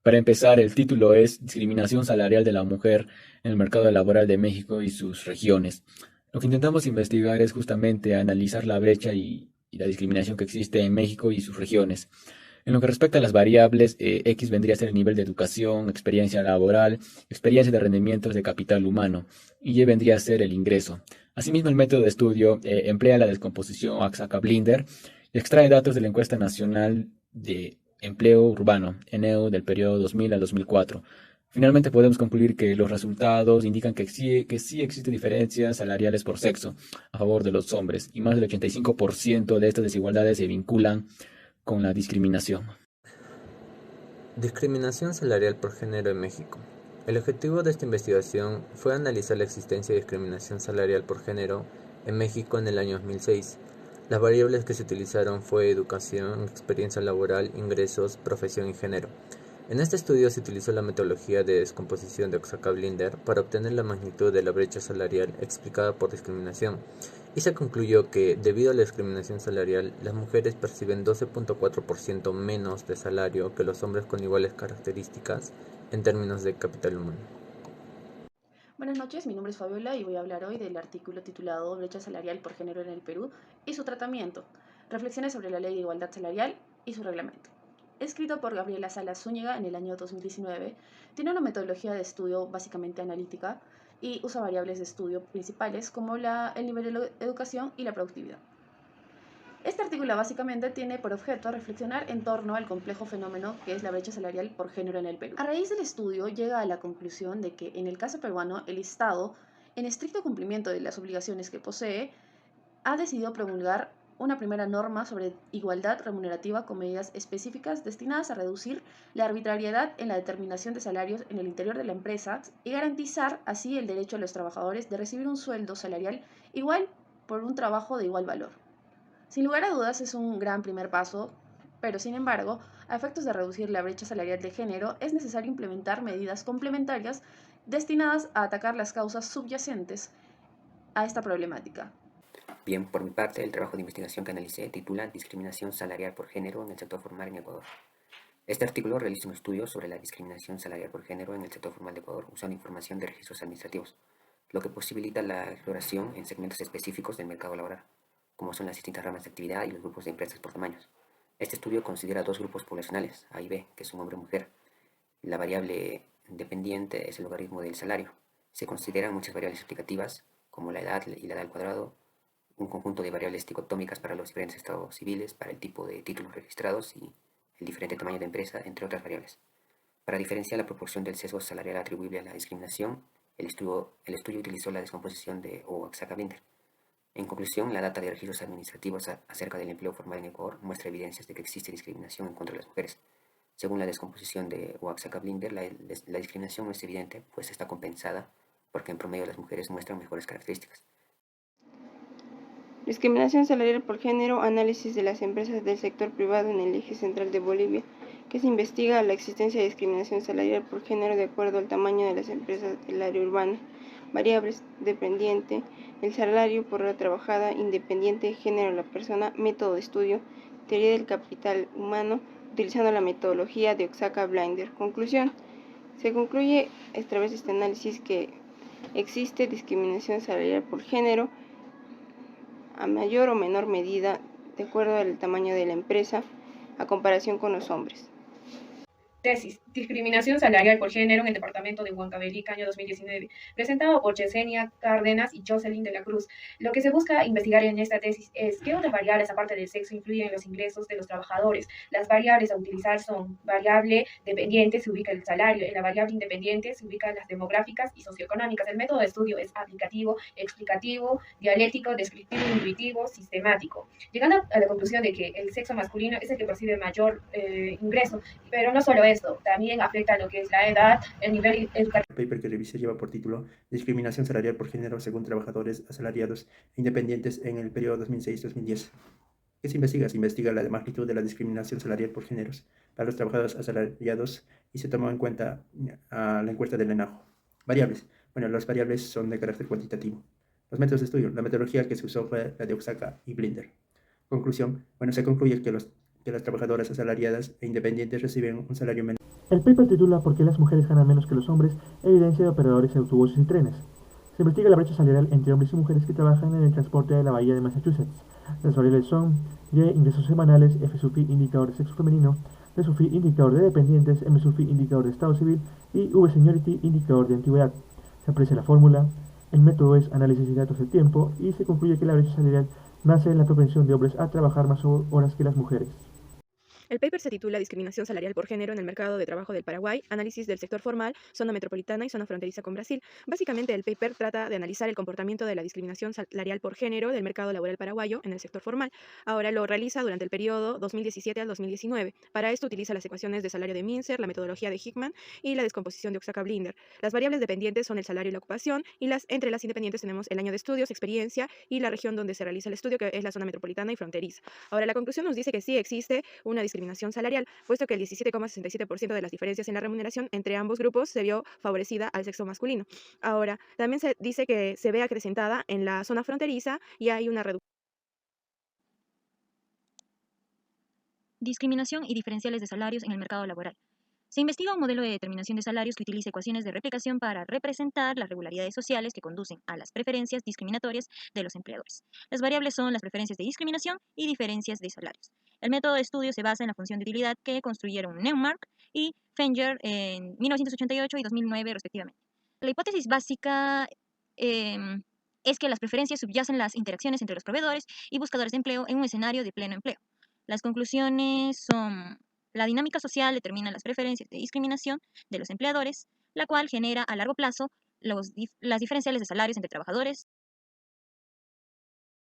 Para empezar, el título es Discriminación salarial de la mujer en el mercado laboral de México y sus regiones. Lo que intentamos investigar es justamente analizar la brecha y la discriminación que existe en México y sus regiones. En lo que respecta a las variables, X vendría a ser el nivel de educación, experiencia laboral, experiencia de rendimientos de capital humano, y Y vendría a ser el ingreso. Asimismo, el método de estudio emplea la descomposición Oaxaca-Blinder y extrae datos de la encuesta nacional de empleo urbano, ENEO, del periodo 2000 al 2004. Finalmente podemos concluir que los resultados indican que sí existen diferencias salariales por sexo a favor de los hombres, y más del 85% de estas desigualdades se vinculan con la discriminación. Discriminación salarial por género en México. El objetivo de esta investigación fue analizar la existencia de discriminación salarial por género en México en el año 2006. Las variables que se utilizaron fue educación, experiencia laboral, ingresos, profesión y género. En este estudio se utilizó la metodología de descomposición de Oaxaca-Blinder para obtener la magnitud de la brecha salarial explicada por discriminación, y se concluyó que, debido a la discriminación salarial, las mujeres perciben 12.4% menos de salario que los hombres con iguales características en términos de capital humano. Buenas noches, mi nombre es Fabiola y voy a hablar hoy del artículo titulado Brecha salarial por género en el Perú y su tratamiento. Reflexiones sobre la Ley de Igualdad Salarial y su reglamento. Escrito por Gabriela Salas Zúñiga en el año 2019, tiene una metodología de estudio básicamente analítica y usa variables de estudio principales como el nivel de educación y la productividad. Este artículo básicamente tiene por objeto reflexionar en torno al complejo fenómeno que es la brecha salarial por género en el Perú. A raíz del estudio llega a la conclusión de que en el caso peruano el Estado, en estricto cumplimiento de las obligaciones que posee, ha decidido promulgar una primera norma sobre igualdad remunerativa con medidas específicas destinadas a reducir la arbitrariedad en la determinación de salarios en el interior de la empresa y garantizar así el derecho a los trabajadores de recibir un sueldo salarial igual por un trabajo de igual valor. Sin lugar a dudas es un gran primer paso, pero sin embargo, a efectos de reducir la brecha salarial de género, es necesario implementar medidas complementarias destinadas a atacar las causas subyacentes a esta problemática. Bien, por mi parte, el trabajo de investigación que analicé titula Discriminación salarial por género en el sector formal en Ecuador. Este artículo realiza un estudio sobre la discriminación salarial por género en el sector formal de Ecuador usando información de registros administrativos, lo que posibilita la exploración en segmentos específicos del mercado laboral, como son las distintas ramas de actividad y los grupos de empresas por tamaños. Este estudio considera dos grupos poblacionales, A y B, que son hombre y mujer. La variable dependiente es el logaritmo del salario. Se consideran muchas variables explicativas, como la edad y la edad al cuadrado, un conjunto de variables dicotómicas para los diferentes estados civiles, para el tipo de títulos registrados y el diferente tamaño de empresa, entre otras variables. Para diferenciar la proporción del sesgo salarial atribuible a la discriminación, el estudio utilizó la descomposición de Oaxaca-Blinder. En conclusión, la data de registros administrativos acerca del empleo formal en Ecuador muestra evidencias de que existe discriminación en contra de las mujeres. Según la descomposición de Oaxaca-Blinder, la discriminación no es evidente, pues está compensada porque en promedio las mujeres muestran mejores características. Discriminación salarial por género, análisis de las empresas del sector privado en el eje central de Bolivia, que se investiga la existencia de discriminación salarial por género de acuerdo al tamaño de las empresas del área urbana. Variables: dependiente, el salario por hora trabajada, independiente, género de la persona, método de estudio, teoría del capital humano, utilizando la metodología de Oaxaca-Blinder. Conclusión: se concluye a través de este análisis que existe discriminación salarial por género a mayor o menor medida de acuerdo al tamaño de la empresa a comparación con los hombres. Tesis: Discriminación salarial por género en el departamento de Huancavelica, año 2019, presentado por Yesenia Cárdenas y Jocelyn de la Cruz. Lo que se busca investigar en esta tesis es qué otras variables, aparte del sexo, influyen en los ingresos de los trabajadores. Las variables a utilizar son: variable dependiente, se ubica el salario; en la variable independiente se ubican las demográficas y socioeconómicas. El método de estudio es aplicativo, explicativo, dialéctico, descriptivo, intuitivo, sistemático, llegando a la conclusión de que el sexo masculino es el que percibe mayor ingreso, pero no solo esto, también afecta lo que es la edad, el nivel educativo. El paper que revisé lleva por título Discriminación salarial por género según trabajadores asalariados e independientes en el periodo 2006-2010. ¿Qué se investiga? Se investiga la magnitud de la discriminación salarial por géneros para los trabajadores asalariados y se tomó en cuenta la encuesta del ENAJO. Variables. Bueno, las variables son de carácter cuantitativo. Los métodos de estudio. La metodología que se usó fue la de Oaxaca y Blinder. Conclusión. Bueno, se concluye que las trabajadoras asalariadas e independientes reciben un salario menor. El paper titula ¿Por qué las mujeres ganan menos que los hombres? Evidencia de operadores de autobuses y trenes. Se investiga la brecha salarial entre hombres y mujeres que trabajan en el transporte de la bahía de Massachusetts. Las variables son Y, ingresos semanales, F sub I, indicador de sexo femenino, D sub I, indicador de dependientes, M sub I, indicador de estado civil y V seniority, indicador de antigüedad. Se aprecia la fórmula, el método es análisis de datos de tiempo y se concluye que la brecha salarial nace en la propensión de hombres a trabajar más horas que las mujeres. El paper se titula Discriminación salarial por género en el mercado de trabajo del Paraguay, análisis del sector formal, zona metropolitana y zona fronteriza con Brasil. Básicamente, el paper trata de analizar el comportamiento de la discriminación salarial por género del mercado laboral paraguayo en el sector formal. Ahora lo realiza durante el periodo 2017 al 2019. Para esto utiliza las ecuaciones de salario de Mincer, la metodología de Hickman y la descomposición de Oaxaca-Blinder. Las variables dependientes son el salario y la ocupación, y entre las independientes tenemos el año de estudios, experiencia y la región donde se realiza el estudio, que es la zona metropolitana y fronteriza. Ahora, la conclusión nos dice que sí existe una discriminación salarial, puesto que el 17,67% de las diferencias en la remuneración entre ambos grupos se vio favorecida al sexo masculino. Ahora, también se dice que se ve acrecentada en la zona fronteriza y hay una reducción. Discriminación y diferenciales de salarios en el mercado laboral. Se investiga un modelo de determinación de salarios que utiliza ecuaciones de replicación para representar las regularidades sociales que conducen a las preferencias discriminatorias de los empleadores. Las variables son las preferencias de discriminación y diferencias de salarios. El método de estudio se basa en la función de utilidad que construyeron Neumark y Fenger en 1988 y 2009 respectivamente. La hipótesis básica es que las preferencias subyacen las interacciones entre los proveedores y buscadores de empleo en un escenario de pleno empleo. Las conclusiones son: la dinámica social determina las preferencias de discriminación de los empleadores, la cual genera a largo plazo las diferenciales de salarios entre trabajadores